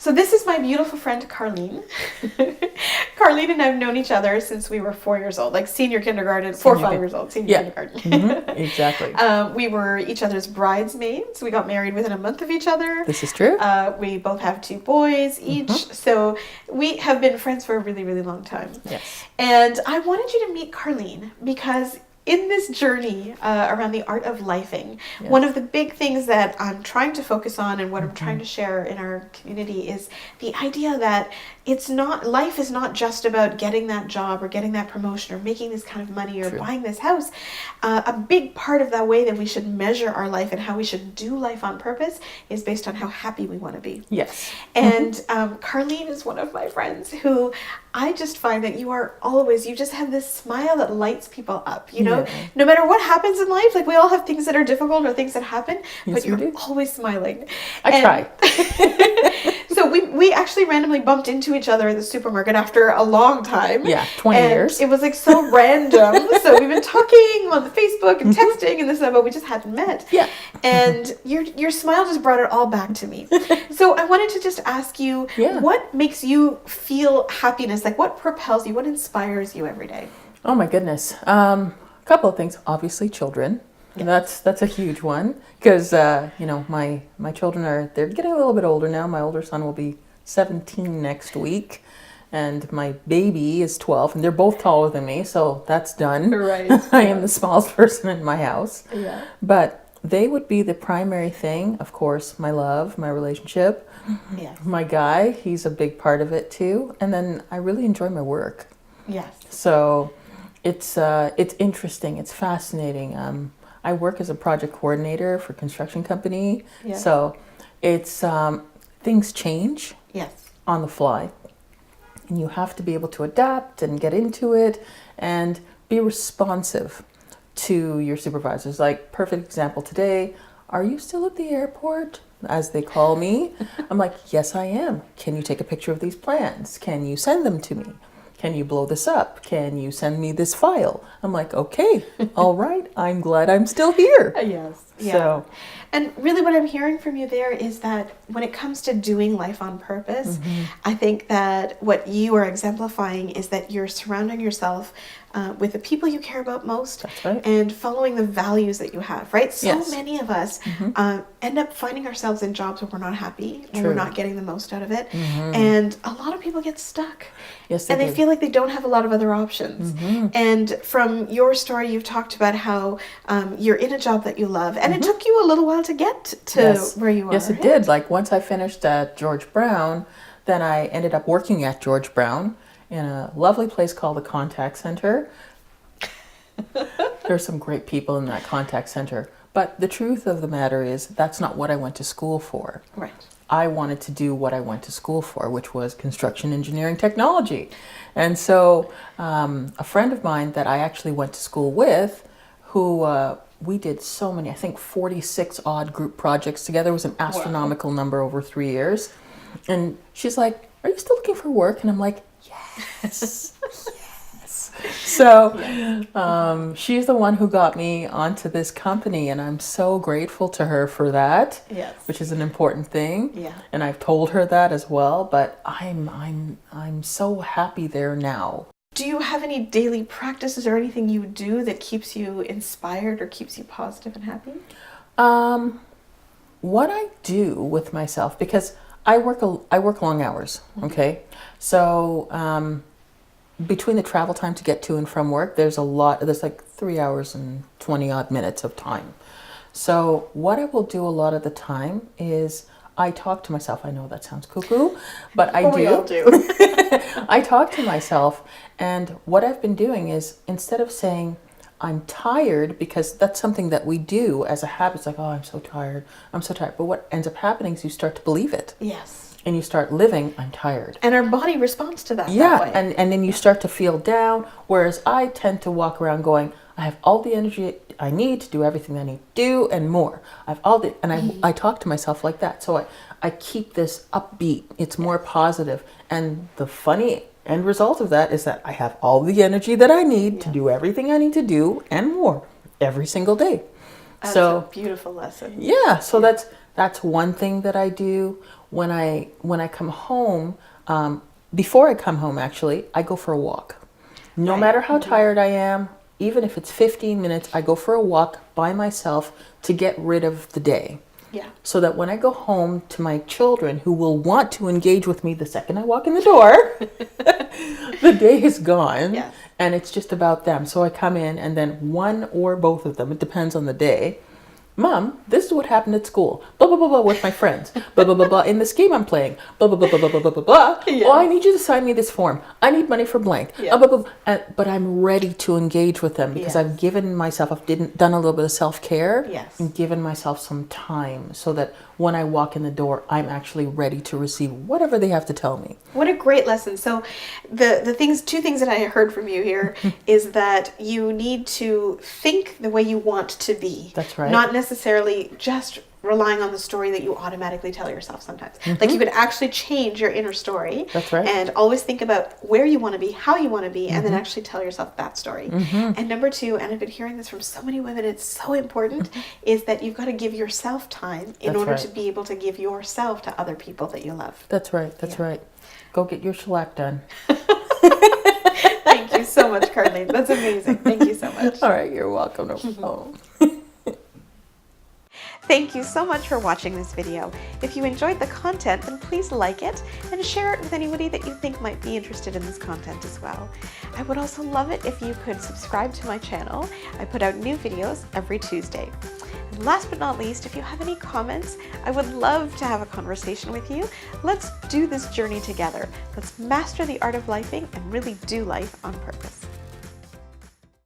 So this is my beautiful friend, Karlene. Karlene and I have known each other since we were 4 years old, like senior kindergarten, 4 or 5 years old, senior kindergarten. Mm-hmm. Exactly. We were each other's bridesmaids. We got married within a month of each other. This is true. We both have 2 boys each. So we have been friends for a really, really long time. Yes. And I wanted you to meet Karlene because in this journey around the art of lifing, one of the big things that I'm trying to focus on and what I'm trying to share in our community is the idea that life is not just about getting that job or getting that promotion or making this kind of money or buying this house. A big part of that way that we should measure our life and how we should do life on purpose is based on how happy we want to be. Yes. And Karlene is one of my friends who I just find that you just have this smile that lights people up, you know, no matter what happens in life. Like, we all have things that are difficult or things that happen, but you're always smiling. I try. So we actually randomly bumped into each other at the supermarket after a long time. Yeah, 20 years. It was like so random. So we've been talking on the Facebook and texting and this and that, but we just hadn't met. Yeah. And your smile just brought it all back to me. So I wanted to just ask you, what makes you feel happiness? Like, what propels you? What inspires you every day? Oh my goodness. A couple of things. Obviously, children. And that's a huge one because my children they're getting a little bit older now. My older son will be 17 next week, and my baby is 12, and they're both taller than me, so that's done. Right. I am the smallest person in my house. Yeah. But they would be the primary thing. Of course, my love, my relationship, my guy. He's a big part of it too. And then I really enjoy my work. Yes. So it's interesting. It's fascinating. I work as a project coordinator for a construction company. Yes. So it's things change on the fly. And you have to be able to adapt and get into it and be responsive to your supervisors. Like, perfect example today, are you still at the airport? As they call me. I'm like, yes, I am. Can you take a picture of these plans? Can you send them to me? Can you blow this up? Can you send me this file? I'm like, okay, all right. I'm glad I'm still here. Yes. Yeah. So, and really what I'm hearing from you there is that when it comes to doing life on purpose, I think that what you are exemplifying is that you're surrounding yourself with the people you care about most. That's right. And following the values that you have, right? So many of us end up finding ourselves in jobs where we're not happy, when we're not getting the most out of it. And a lot of people get stuck. Yes, they feel like they don't have a lot of other options. And from your story, you've talked about how you're in a job that you love. And it took you a little while to get to where you are. Yes, it did. Like, once I finished at George Brown, then I ended up working at George Brown in a lovely place called the Contact Center. There's some great people in that contact center. But the truth of the matter is that's not what I went to school for. Right. I wanted to do what I went to school for, which was construction engineering technology. And so a friend of mine that I actually went to school with, who we did so many, I think 46 odd group projects together. It was an astronomical number over 3 years. And she's like, are you still looking for work? And I'm like, yes, yes. So she's the one who got me onto this company, and I'm so grateful to her for that. Yes. Which is an important thing. Yeah. And I've told her that as well. But I'm so happy there now. Do you have any daily practices or anything you do that keeps you inspired or keeps you positive and happy? What I do with myself, because I work long hours, okay? So between the travel time to get to and from work, there's like 3 hours and 20 odd minutes of time. So what I will do a lot of the time is I talk to myself. I know that sounds cuckoo, but I do. We all do. I talk to myself, and what I've been doing is, instead of saying I'm tired, because that's something that we do as a habit. It's like, oh, I'm so tired. But what ends up happening is you start to believe it. Yes. And you start living, I'm tired. And our body responds to that. Yeah, that way. And then you start to feel down, whereas I tend to walk around going, I have all the energy I need to do everything I need to do and more. I talk to myself like that. So I keep this upbeat. It's more positive. And the funny end result of that is that I have all the energy that I need to do everything I need to do and more every single day. That's a beautiful lesson. Yeah, so that's one thing that I do. when I come home, before I come home, actually, I go for a walk. No Right. matter how tired I am, even if it's 15 minutes, I go for a walk by myself to get rid of the day. Yeah. So that when I go home to my children, who will want to engage with me the second I walk in the door, the day is gone. Yes. And it's just about them. So I come in, and then one or both of them, it depends on the day. Mom, this is what happened at school. Blah, blah, blah, blah, with my friends. Blah, blah, blah, blah, in this game I'm playing. Blah, blah, blah, blah, blah, blah, blah, blah, blah. Yes. Oh, I need you to sign me this form. I need money for blank. Yes. Blah, blah, blah. But I'm ready to engage with them because Yes. I've given myself, done a little bit of self-care. Yes. And given myself some time so that when I walk in the door, I'm actually ready to receive whatever they have to tell me. What a great lesson. So two things that I heard from you here is that you need to think the way you want to be. That's right. Not necessarily just relying on the story that you automatically tell yourself sometimes. Like you could actually change your inner story. That's right. And always think about where you want to be, how you want to be, and then actually tell yourself that story. And number two, and I've been hearing this from so many women, it's so important, is that you've got to give yourself time in That's order right. to be able to give yourself to other people that you love. That's right. That's right. Go get your shellac done. Thank you so much, Karlene. That's amazing. Thank you so much. All right. You're welcome. No problem. Thank you so much for watching this video. If you enjoyed the content, then please like it and share it with anybody that you think might be interested in this content as well. I would also love it if you could subscribe to my channel. I put out new videos every Tuesday. And last but not least, if you have any comments, I would love to have a conversation with you. Let's do this journey together. Let's master the art of lifing and really do life on purpose.